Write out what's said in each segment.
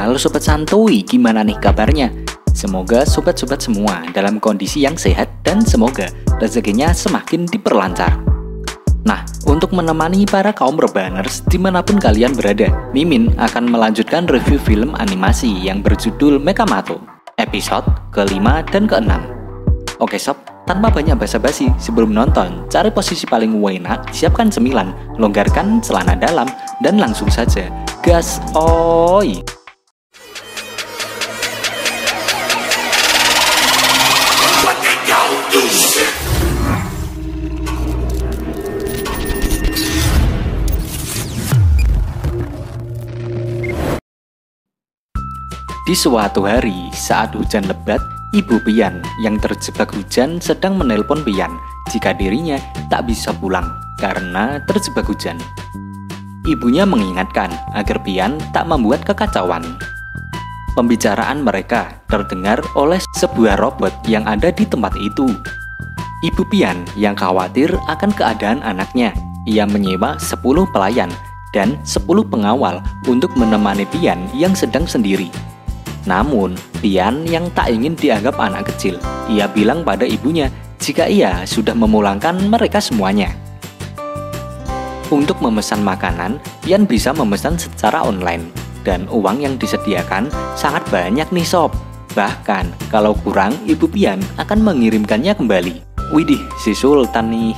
Halo Sobat Santuy, gimana nih kabarnya? Semoga sobat-sobat semua dalam kondisi yang sehat dan semoga rezekinya semakin diperlancar. Nah, untuk menemani para kaum rebaners dimanapun kalian berada, Mimin akan melanjutkan review film animasi yang berjudul Mekamato, episode ke-5 dan ke-6. Oke sob, tanpa banyak basa-basi, sebelum nonton, cari posisi paling enak, siapkan cemilan, longgarkan celana dalam, dan langsung saja gas oi! Di suatu hari, saat hujan lebat, Ibu Pian yang terjebak hujan sedang menelpon Pian jika dirinya tak bisa pulang karena terjebak hujan. Ibunya mengingatkan agar Pian tak membuat kekacauan. Pembicaraan mereka terdengar oleh sebuah robot yang ada di tempat itu. Ibu Pian yang khawatir akan keadaan anaknya, ia menyewa 10 pelayan dan 10 pengawal untuk menemani Pian yang sedang sendiri. Namun, Pian yang tak ingin dianggap anak kecil, ia bilang pada ibunya jika ia sudah memulangkan mereka semuanya. Untuk memesan makanan, Pian bisa memesan secara online, dan uang yang disediakan sangat banyak nih sob. Bahkan, kalau kurang, Ibu Pian akan mengirimkannya kembali. Widih, si Sultan nih.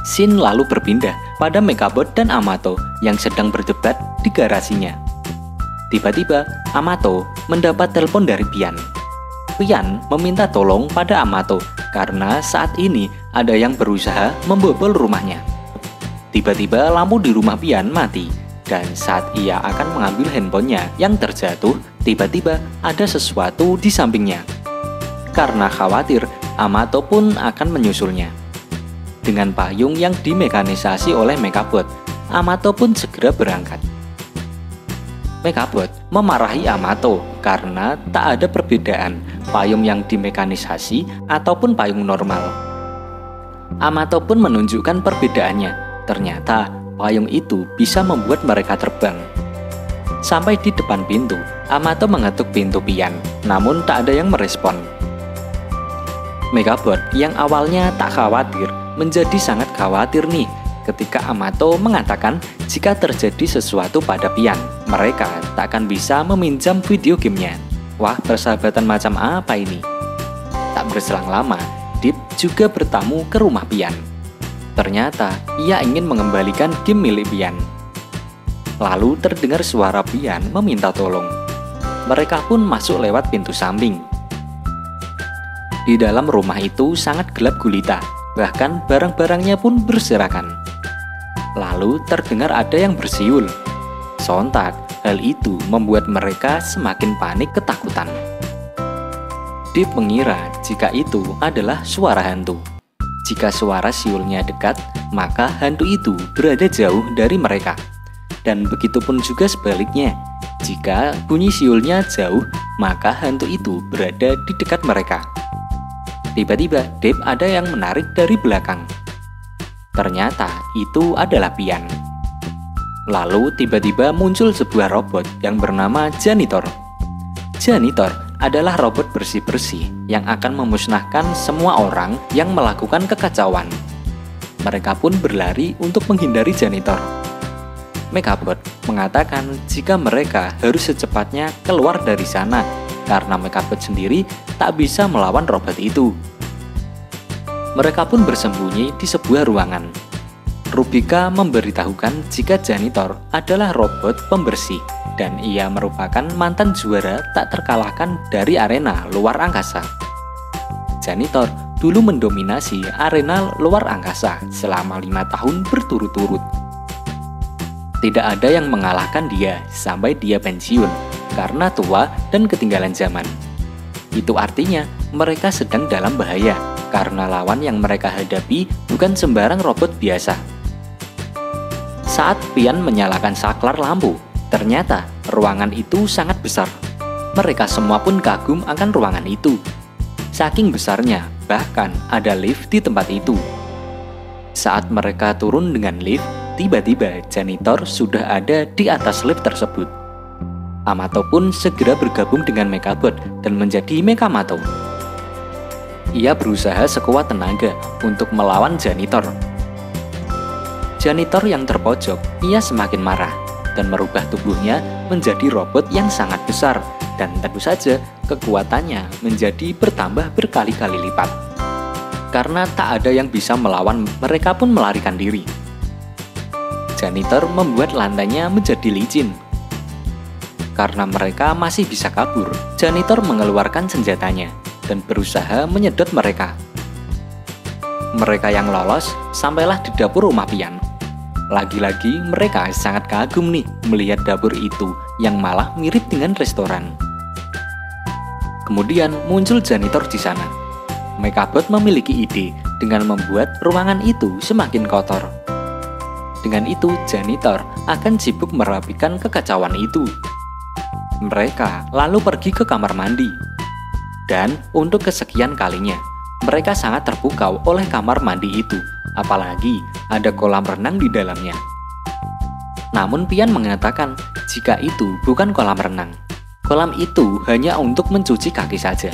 Scene lalu berpindah pada Megabot dan Amato yang sedang berdebat di garasinya. Tiba-tiba, Amato mendapat telepon dari Pian. Pian meminta tolong pada Amato karena saat ini ada yang berusaha membobol rumahnya. Tiba-tiba lampu di rumah Pian mati, dan saat ia akan mengambil handphonenya yang terjatuh, tiba-tiba ada sesuatu di sampingnya. Karena khawatir, Amato pun akan menyusulnya. Dengan payung yang dimekanisasi oleh Megabot, Amato pun segera berangkat. Megabot memarahi Amato karena tak ada perbedaan payung yang dimekanisasi ataupun payung normal. Amato pun menunjukkan perbedaannya. Ternyata payung itu bisa membuat mereka terbang. Sampai di depan pintu, Amato mengetuk pintu Pian, namun tak ada yang merespon. Megabot yang awalnya tak khawatir menjadi sangat khawatir nih ketika Amato mengatakan jika terjadi sesuatu pada Pian, mereka tak akan bisa meminjam video gamenya. Wah, persahabatan macam apa ini? Tak berselang lama, Deep juga bertamu ke rumah Pian. Ternyata, ia ingin mengembalikan game milik Pian. Lalu terdengar suara Pian meminta tolong. Mereka pun masuk lewat pintu samping. Di dalam rumah itu sangat gelap gulita, bahkan barang-barangnya pun berserakan. Lalu terdengar ada yang bersiul. Sontak, hal itu membuat mereka semakin panik ketakutan. Deep mengira jika itu adalah suara hantu. Jika suara siulnya dekat, maka hantu itu berada jauh dari mereka. Dan begitu pun juga sebaliknya. Jika bunyi siulnya jauh, maka hantu itu berada di dekat mereka. Tiba-tiba, Deep ada yang menarik dari belakang. Ternyata itu adalah Pian. Lalu tiba-tiba muncul sebuah robot yang bernama Janitor. Janitor adalah robot bersih-bersih yang akan memusnahkan semua orang yang melakukan kekacauan. Mereka pun berlari untuk menghindari Janitor. Megabot mengatakan jika mereka harus secepatnya keluar dari sana karena Megabot sendiri tak bisa melawan robot itu. Mereka pun bersembunyi di sebuah ruangan. Rubika memberitahukan jika Janitor adalah robot pembersih dan ia merupakan mantan juara tak terkalahkan dari arena luar angkasa. Janitor dulu mendominasi arena luar angkasa selama 5 tahun berturut-turut. Tidak ada yang mengalahkan dia sampai dia pensiun karena tua dan ketinggalan zaman. Itu artinya mereka sedang dalam bahaya karena lawan yang mereka hadapi bukan sembarang robot biasa. Saat Pian menyalakan saklar lampu, ternyata ruangan itu sangat besar. Mereka semua pun kagum akan ruangan itu. Saking besarnya, bahkan ada lift di tempat itu. Saat mereka turun dengan lift, tiba-tiba Janitor sudah ada di atas lift tersebut. Amato pun segera bergabung dengan Mechabot dan menjadi Mechamato. Ia berusaha sekuat tenaga untuk melawan Janitor. Janitor yang terpojok, ia semakin marah dan merubah tubuhnya menjadi robot yang sangat besar, dan tentu saja kekuatannya menjadi bertambah berkali-kali lipat. Karena tak ada yang bisa melawan, mereka pun melarikan diri. Janitor membuat lantainya menjadi licin. Karena mereka masih bisa kabur, Janitor mengeluarkan senjatanya dan berusaha menyedot mereka. Mereka yang lolos sampailah di dapur rumah Pian. Lagi-lagi mereka sangat kagum nih melihat dapur itu yang malah mirip dengan restoran. Kemudian muncul Janitor di sana. Mechabot memiliki ide dengan membuat ruangan itu semakin kotor. Dengan itu Janitor akan sibuk merapikan kekacauan itu. Mereka lalu pergi ke kamar mandi. Dan untuk kesekian kalinya, mereka sangat terpukau oleh kamar mandi itu. Apalagi ada kolam renang di dalamnya. Namun Pian mengatakan jika itu bukan kolam renang. Kolam itu hanya untuk mencuci kaki saja.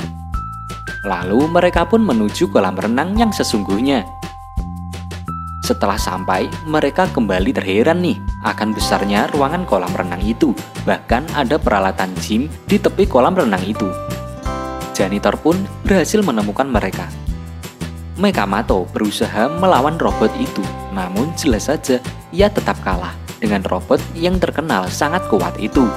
Lalu mereka pun menuju kolam renang yang sesungguhnya. Setelah sampai, mereka kembali terheran nih akan besarnya ruangan kolam renang itu. Bahkan ada peralatan gym di tepi kolam renang itu. Janitor pun berhasil menemukan mereka. Mechamato berusaha melawan robot itu, namun jelas saja ia tetap kalah dengan robot yang terkenal sangat kuat itu.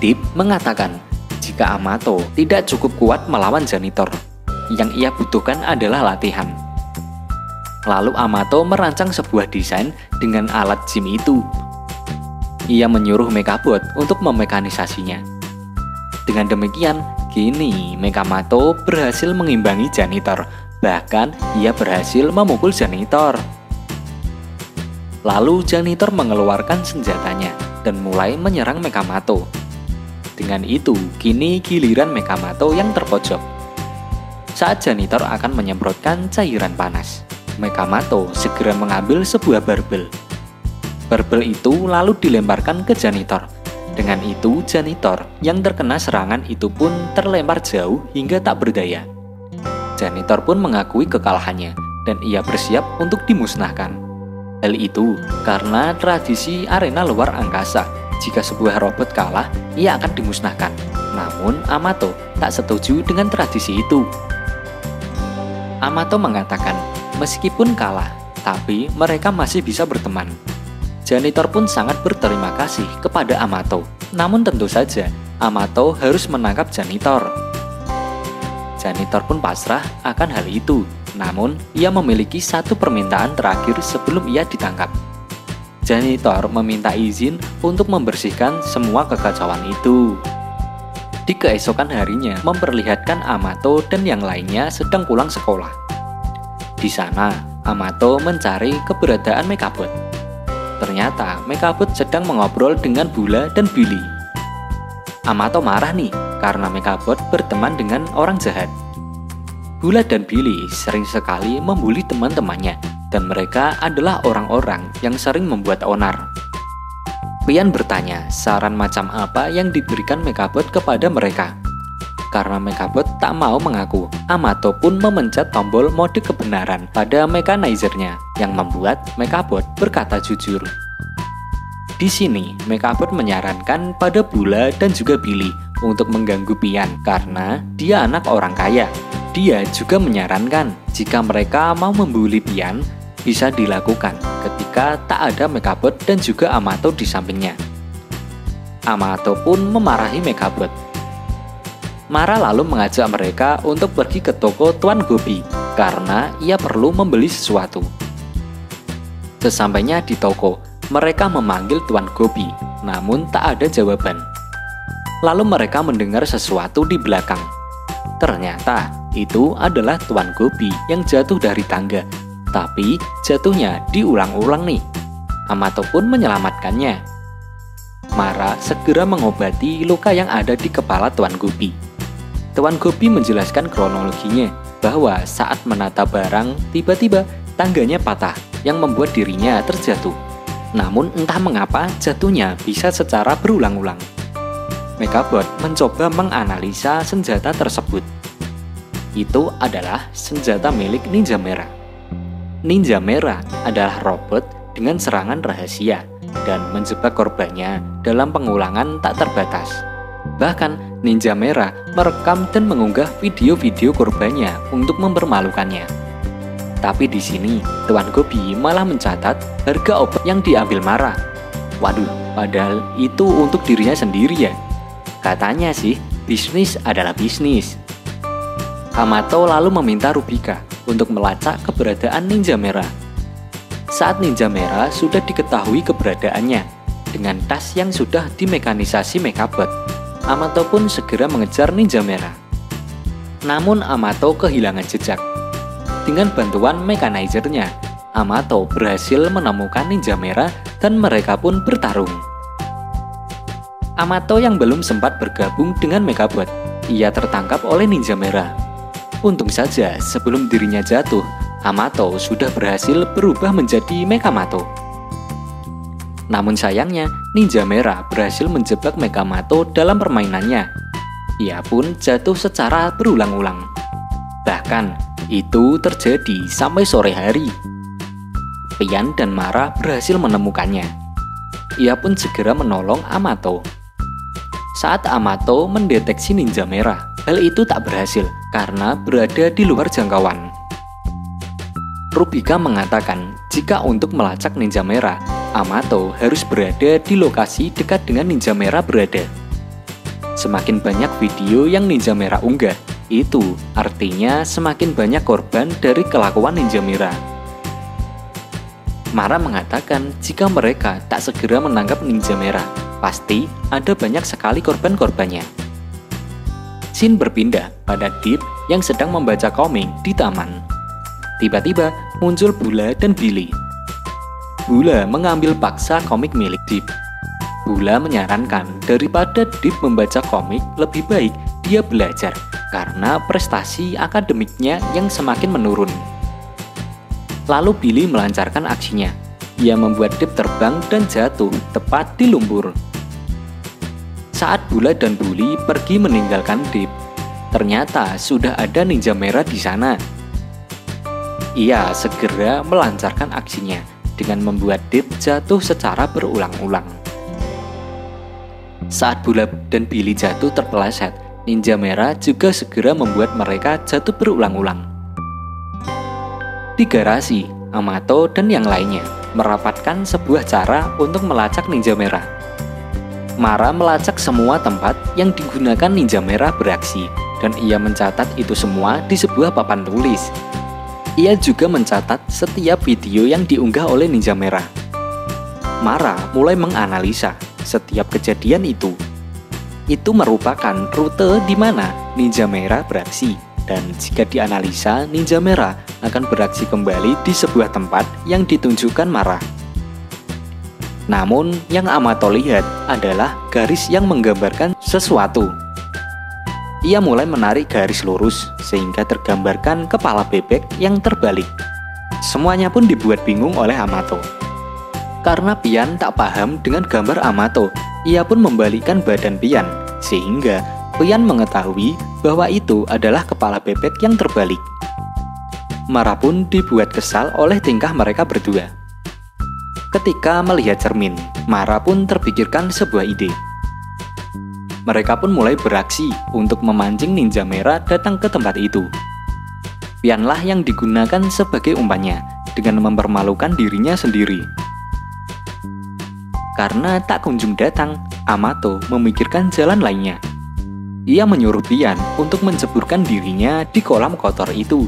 Deep mengatakan jika Amato tidak cukup kuat melawan Janitor, yang ia butuhkan adalah latihan. Lalu Amato merancang sebuah desain dengan alat gym itu. Ia menyuruh Mechabot untuk memekanisasinya. Dengan demikian, kini Mechamato berhasil mengimbangi Janitor. Bahkan ia berhasil memukul Janitor. Lalu Janitor mengeluarkan senjatanya dan mulai menyerang Mechamato. Dengan itu, kini giliran Mechamato yang terpojok. Saat Janitor akan menyemprotkan cairan panas, Mechamato segera mengambil sebuah barbel. Barbel itu lalu dilemparkan ke Janitor. Dengan itu, Janitor yang terkena serangan itu pun terlempar jauh hingga tak berdaya. Janitor pun mengakui kekalahannya dan ia bersiap untuk dimusnahkan. Hal itu karena tradisi arena luar angkasa. Jika sebuah robot kalah, ia akan dimusnahkan. Namun Amato tak setuju dengan tradisi itu. Amato mengatakan, meskipun kalah, tapi mereka masih bisa berteman. Janitor pun sangat berterima kasih kepada Amato. Namun tentu saja, Amato harus menangkap Janitor. Janitor pun pasrah akan hal itu. Namun, ia memiliki satu permintaan terakhir sebelum ia ditangkap. Janitor meminta izin untuk membersihkan semua kekacauan itu. Di keesokan harinya, memperlihatkan Amato dan yang lainnya sedang pulang sekolah. Di sana, Amato mencari keberadaan Mechabot. Ternyata, Mechabot sedang mengobrol dengan Bula dan Billy. Amato marah nih, karena Mechabot berteman dengan orang jahat. Bula dan Billy sering sekali membuli teman-temannya, dan mereka adalah orang-orang yang sering membuat onar. Pian bertanya saran macam apa yang diberikan Mechabot kepada mereka. Karena Mechabot tak mau mengaku, Amato pun memencet tombol mode kebenaran pada mechanizernya yang membuat Mechabot berkata jujur. Di sini, Mechabot menyarankan pada Bula dan juga Billy untuk mengganggu Pian karena dia anak orang kaya. Dia juga menyarankan jika mereka mau membuli Pian, bisa dilakukan ketika tak ada Mechabot dan juga Amato di sampingnya. Amato pun memarahi Mechabot. Mara lalu mengajak mereka untuk pergi ke toko Tuan Gobi karena ia perlu membeli sesuatu. Sesampainya di toko, mereka memanggil Tuan Gobi, namun tak ada jawaban. Lalu mereka mendengar sesuatu di belakang. Ternyata itu adalah Tuan Gobi yang jatuh dari tangga. Tapi jatuhnya diulang-ulang nih. Amato pun menyelamatkannya. Mara segera mengobati luka yang ada di kepala Tuan Gobi. Tuan Gobi menjelaskan kronologinya bahwa saat menata barang, tiba-tiba tangganya patah yang membuat dirinya terjatuh. Namun entah mengapa jatuhnya bisa secara berulang-ulang. Megabot mencoba menganalisa senjata tersebut. Itu adalah senjata milik Ninja Merah. Ninja Merah adalah robot dengan serangan rahasia dan menjebak korbannya dalam pengulangan tak terbatas. Bahkan Ninja Merah merekam dan mengunggah video-video korbannya untuk mempermalukannya. Tapi di sini Tuan Gobi malah mencatat harga obat yang diambil Mara. Waduh, padahal itu untuk dirinya sendiri ya. Katanya sih, bisnis adalah bisnis. Hamato lalu meminta Rubika untuk melacak keberadaan Ninja Merah. Saat Ninja Merah sudah diketahui keberadaannya, dengan tas yang sudah dimekanisasi Megabot, Hamato pun segera mengejar Ninja Merah. Namun Hamato kehilangan jejak. Dengan bantuan mekanisernya, Hamato berhasil menemukan Ninja Merah dan mereka pun bertarung. Hamato yang belum sempat bergabung dengan Megabot, ia tertangkap oleh Ninja Merah. Untung saja sebelum dirinya jatuh, Hamato sudah berhasil berubah menjadi Megamato. Namun sayangnya, Ninja Merah berhasil menjebak Megamato dalam permainannya. Ia pun jatuh secara berulang-ulang. Bahkan, itu terjadi sampai sore hari. Pian dan Mara berhasil menemukannya. Ia pun segera menolong Hamato. Saat Hamato mendeteksi Ninja Merah, hal itu tak berhasil karena berada di luar jangkauan. Rubika mengatakan jika untuk melacak Ninja Merah, Hamato harus berada di lokasi dekat dengan Ninja Merah berada. Semakin banyak video yang Ninja Merah unggah, itu artinya semakin banyak korban dari kelakuan Ninja Merah. Mara mengatakan jika mereka tak segera menangkap Ninja Merah, pasti ada banyak sekali korban-korbannya. Scene berpindah pada Deep yang sedang membaca komik di taman. Tiba-tiba muncul Bula dan Billy. Bula mengambil paksa komik milik Deep. Bula menyarankan daripada Deep membaca komik, lebih baik dia belajar karena prestasi akademiknya yang semakin menurun. Lalu Billy melancarkan aksinya. Ia membuat Deep terbang dan jatuh tepat di lumpur. Saat Bula dan Bully pergi meninggalkan Deep, ternyata sudah ada Ninja Merah di sana. Ia segera melancarkan aksinya dengan membuat Deep jatuh secara berulang-ulang. Saat Bula dan Billy jatuh terpeleset, Ninja Merah juga segera membuat mereka jatuh berulang-ulang. Di garasi, Hamato dan yang lainnya merapatkan sebuah cara untuk melacak Ninja Merah. Mara melacak semua tempat yang digunakan Ninja Merah beraksi, dan ia mencatat itu semua di sebuah papan tulis. Ia juga mencatat setiap video yang diunggah oleh Ninja Merah. Mara mulai menganalisa setiap kejadian itu. Itu merupakan rute di mana Ninja Merah beraksi, dan jika dianalisa, Ninja Merah akan beraksi kembali di sebuah tempat yang ditunjukkan Mara. Namun, yang Hamato lihat adalah garis yang menggambarkan sesuatu. Ia mulai menarik garis lurus sehingga tergambarkan kepala bebek yang terbalik. Semuanya pun dibuat bingung oleh Hamato. Karena Pian tak paham dengan gambar Hamato, ia pun membalikkan badan Pian, sehingga Pian mengetahui bahwa itu adalah kepala bebek yang terbalik. Mara pun dibuat kesal oleh tingkah mereka berdua. Ketika melihat cermin, Mara pun terpikirkan sebuah ide. Mereka pun mulai beraksi untuk memancing Ninja Merah datang ke tempat itu. Pianlah yang digunakan sebagai umpannya dengan mempermalukan dirinya sendiri. Karena tak kunjung datang, Hamato memikirkan jalan lainnya. Ia menyuruh Pian untuk menceburkan dirinya di kolam kotor itu.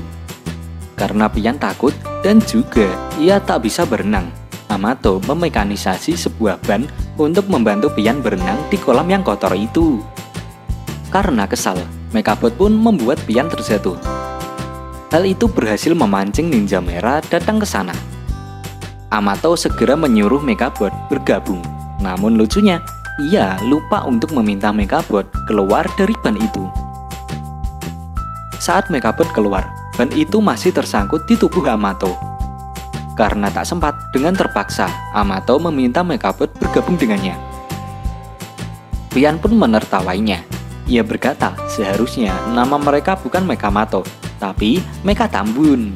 Karena Pian takut dan juga ia tak bisa berenang, Hamato memekanisasi sebuah ban untuk membantu Pian berenang di kolam yang kotor itu. Karena kesal, Megabot pun membuat Pian terjatuh. Hal itu berhasil memancing Ninja Merah datang ke sana. Hamato segera menyuruh Megabot bergabung. Namun lucunya, ia lupa untuk meminta Megabot keluar dari ban itu. Saat Megabot keluar, ban itu masih tersangkut di tubuh Hamato. Karena tak sempat, dengan terpaksa Hamato meminta Megabot bergabung dengannya. Pian pun menertawainya. Ia berkata seharusnya nama mereka bukan Mekamato, tapi Mekatambun.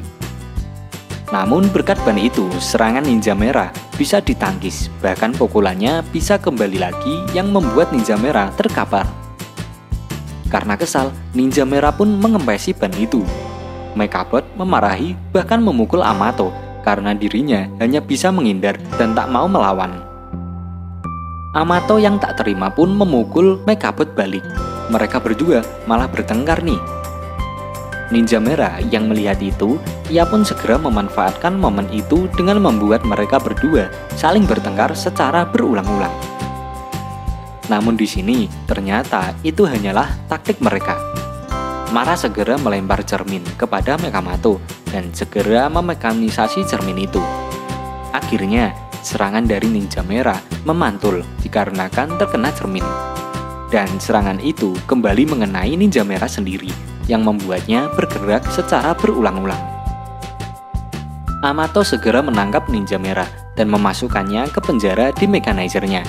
Namun berkat ban itu, serangan ninja merah bisa ditangkis, bahkan pukulannya bisa kembali lagi yang membuat ninja merah terkapar. Karena kesal, ninja merah pun mengempesi ban itu. Mekabot memarahi bahkan memukul Amato karena dirinya hanya bisa menghindar dan tak mau melawan. Amato yang tak terima pun memukul Mekabot balik. Mereka berdua malah bertengkar nih. Ninja merah yang melihat itu, ia pun segera memanfaatkan momen itu dengan membuat mereka berdua saling bertengkar secara berulang-ulang. Namun di sini ternyata itu hanyalah taktik mereka. Mara segera melempar cermin kepada Mekamato dan segera memekanisasi cermin itu. Akhirnya, serangan dari ninja merah memantul dikarenakan terkena cermin. Dan serangan itu kembali mengenai ninja merah sendiri yang membuatnya bergerak secara berulang-ulang. Amato segera menangkap ninja merah dan memasukkannya ke penjara di mechanizernya.